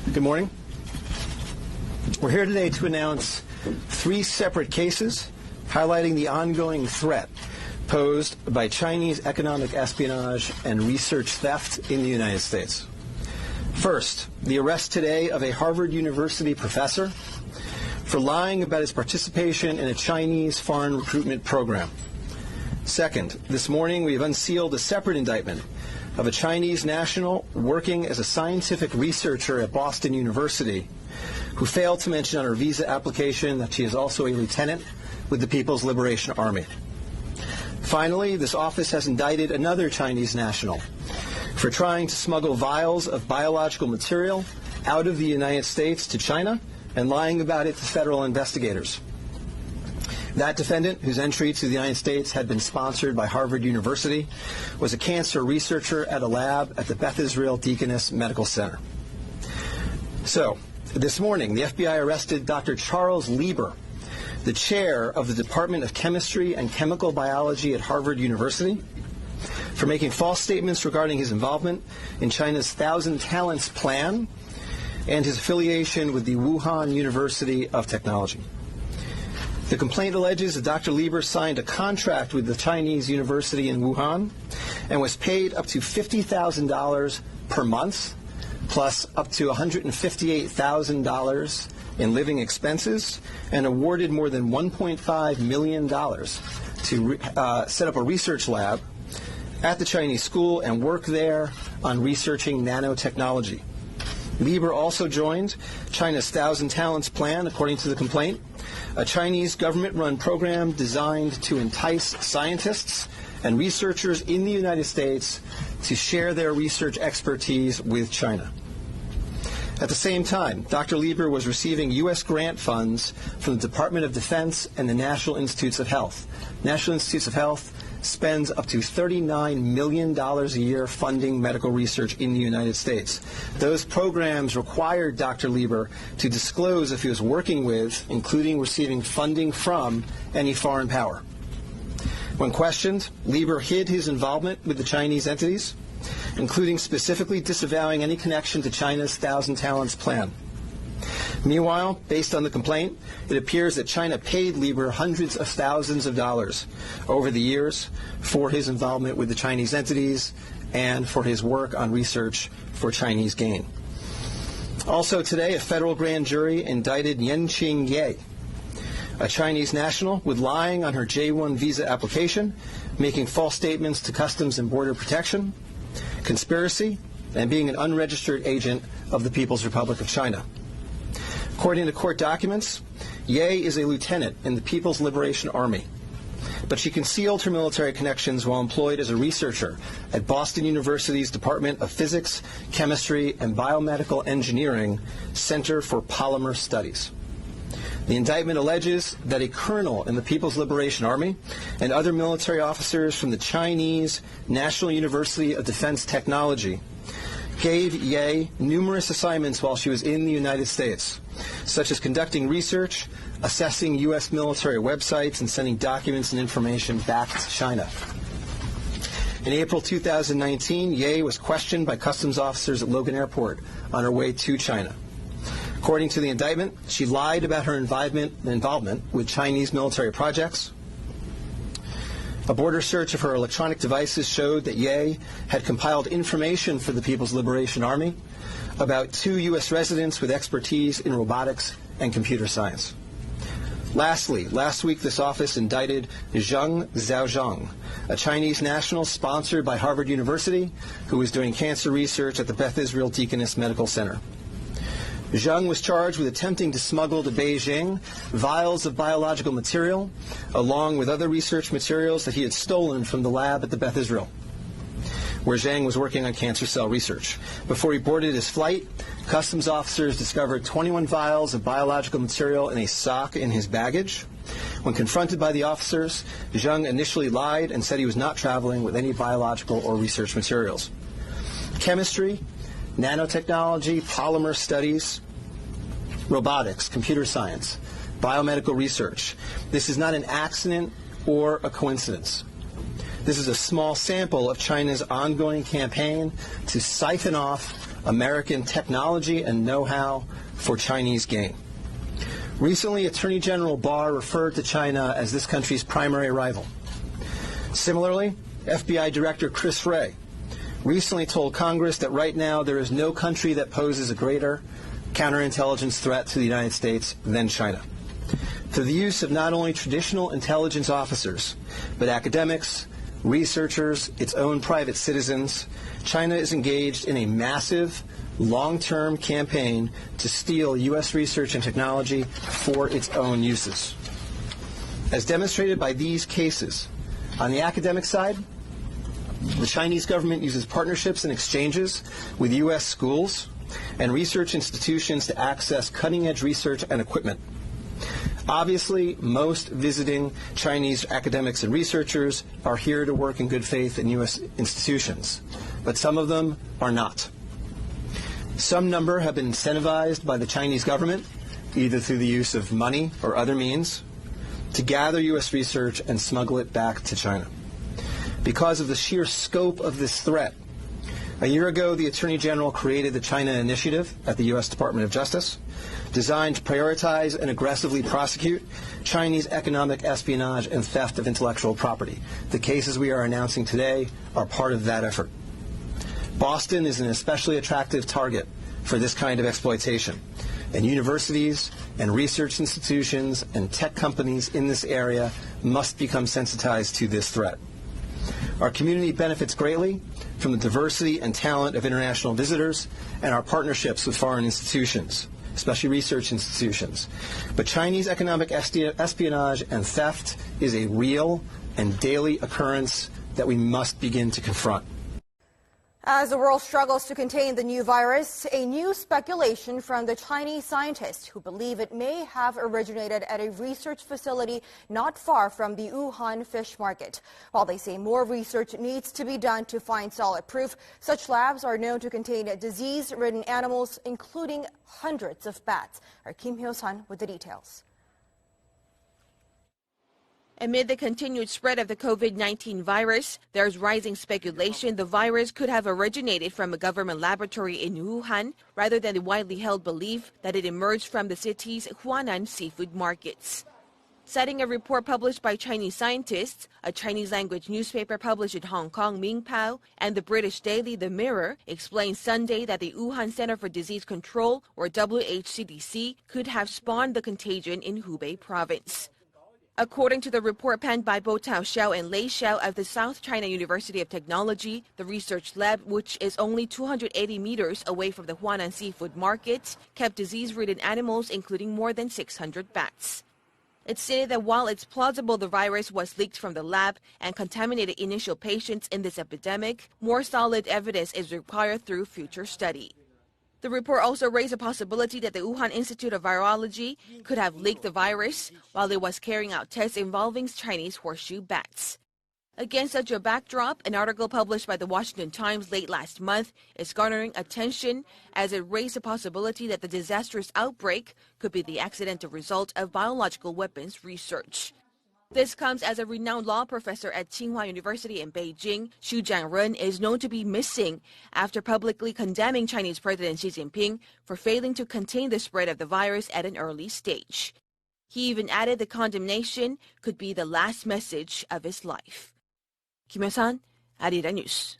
Good morning. We're here today to announce 3 separate cases highlighting the ongoing threat posed by Chinese economic espionage and research theft in the United States. First, the arrest today of a Harvard University professor for lying about his participation in a Chinese foreign recruitment program. Second, this morning we have unsealed a separate indictment of a Chinese national working as a scientific researcher at Boston University who failed to mention on her visa application that she is also a lieutenant with the People's Liberation Army. Finally, this office has indicted another Chinese national for trying to smuggle vials of biological material out of the United States to China and lying about it to federal investigators. That defendant, whose entry to the United States had been sponsored by Harvard University, was a cancer researcher at a lab at the Beth Israel Deaconess Medical Center. So, this morning, the FBI arrested Dr. Charles Lieber, the chair of the Department of Chemistry and Chemical Biology at Harvard University, for making false statements regarding his involvement in China's Thousand Talents Plan and his affiliation with the Wuhan University of Technology. The complaint alleges that Dr. Lieber signed a contract with the Chinese university in Wuhan and was paid up to $50,000 per month, plus up to $158,000 in living expenses, and awarded more than $1.5 million to set up a research lab at the Chinese school and work there on researching nanotechnology. Lieber also joined China's Thousand Talents Plan, according to the complaint, a Chinese government-run program designed to entice scientists and researchers in the United States to share their research expertise with China. At the same time, Dr. Lieber was receiving U.S. grant funds from the Department of Defense and the National Institutes of Health. National Institutes of Health spends up to $39 million a year funding medical research in the United States. Those programs required Dr. Lieber to disclose if he was working with, including receiving funding from, any foreign power. When questioned, Lieber hid his involvement with the Chinese entities, including specifically disavowing any connection to China's Thousand Talents Plan. Meanwhile, based on the complaint, it appears that China paid Lieber hundreds of thousands of dollars over the years for his involvement with the Chinese entities and for his work on research for Chinese gain. Also today, a federal grand jury indicted Yanqing Ye, a Chinese national, with lying on her J-1 visa application, making false statements to Customs and Border Protection, conspiracy, and being an unregistered agent of the People's Republic of China. According to court documents, Ye is a lieutenant in the People's Liberation Army, but she concealed her military connections while employed as a researcher at Boston University's Department of Physics, Chemistry, and Biomedical Engineering Center for Polymer Studies. The indictment alleges that a colonel in the People's Liberation Army and other military officers from the Chinese National University of Defense Technology gave Ye numerous assignments while she was in the United States, such as conducting research, assessing U.S. military websites, and sending documents and information back to China. In April 2019, Ye was questioned by customs officers at Logan Airport on her way to China. According to the indictment, she lied about her involvement with Chinese military projects. A border search of her electronic devices showed that Ye had compiled information for the People's Liberation Army about 2 U.S. residents with expertise in robotics and computer science. Lastly, last week this office indicted Zheng Xiaozhong, a Chinese national sponsored by Harvard University who was doing cancer research at the Beth Israel Deaconess Medical Center. Zheng was charged with attempting to smuggle to Beijing vials of biological material, along with other research materials that he had stolen from the lab at the Beth Israel, where Zheng was working on cancer cell research. Before he boarded his flight, customs officers discovered 21 vials of biological material in a sock in his baggage. When confronted by the officers, Zheng initially lied and said he was not traveling with any biological or research materials. Chemistry, nanotechnology, polymer studies, robotics, computer science, biomedical research. This is not an accident or a coincidence. This is a small sample of China's ongoing campaign to siphon off American technology and know-how for Chinese gain. Recently, Attorney General Barr referred to China as this country's primary rival. Similarly, FBI Director Chris Wray recently told Congress that right now there is no country that poses a greater counterintelligence threat to the United States than China. Through the use of not only traditional intelligence officers, but academics, researchers, its own private citizens, China is engaged in a massive, long-term campaign to steal U.S. research and technology for its own uses. As demonstrated by these cases, on the academic side, the Chinese government uses partnerships and exchanges with U.S. schools and research institutions to access cutting-edge research and equipment. Obviously, most visiting Chinese academics and researchers are here to work in good faith in U.S. institutions, but some of them are not. Some number have been incentivized by the Chinese government, either through the use of money or other means, to gather U.S. research and smuggle it back to China. Because of the sheer scope of this threat, a year ago, the Attorney General created the China Initiative at the U.S. Department of Justice, designed to prioritize and aggressively prosecute Chinese economic espionage and theft of intellectual property. The cases we are announcing today are part of that effort. Boston is an especially attractive target for this kind of exploitation, and universities and research institutions and tech companies in this area must become sensitized to this threat. Our community benefits greatly from the diversity and talent of international visitors and our partnerships with foreign institutions, especially research institutions. But Chinese economic espionage and theft is a real and daily occurrence that we must begin to confront. As the world struggles to contain the new virus, a new speculation from the Chinese scientists who believe it may have originated at a research facility not far from the Wuhan fish market. While they say more research needs to be done to find solid proof, such labs are known to contain disease-ridden animals, including hundreds of bats. Our Kim Hyo-sun with the details. Amid the continued spread of the COVID-19 virus, there's rising speculation the virus could have originated from a government laboratory in Wuhan rather than the widely held belief that it emerged from the city's Huanan seafood markets. Citing a report published by Chinese scientists, a Chinese-language newspaper published in Hong Kong, Mingpao, and the British daily The Mirror explained Sunday that the Wuhan Center for Disease Control, or WHCDC, could have spawned the contagion in Hubei province. According to the report penned by Bo Tao-xiao and Lei Xiao of the South China University of Technology, the research lab, which is only 280 meters away from the Huanan seafood market, kept disease-ridden animals, including more than 600 bats. It stated that while it's plausible the virus was leaked from the lab and contaminated initial patients in this epidemic, more solid evidence is required through future study. The report also raised a possibility that the Wuhan Institute of Virology could have leaked the virus while it was carrying out tests involving Chinese horseshoe bats. Against such a backdrop, an article published by the Washington Times late last month is garnering attention as it raised the possibility that the disastrous outbreak could be the accidental result of biological weapons research. This comes as a renowned law professor at Tsinghua University in Beijing, Xu Jiangren, is known to be missing after publicly condemning Chinese President Xi Jinping for failing to contain the spread of the virus at an early stage. He even added the condemnation could be the last message of his life. Kim Hyo-sun, Arirang News.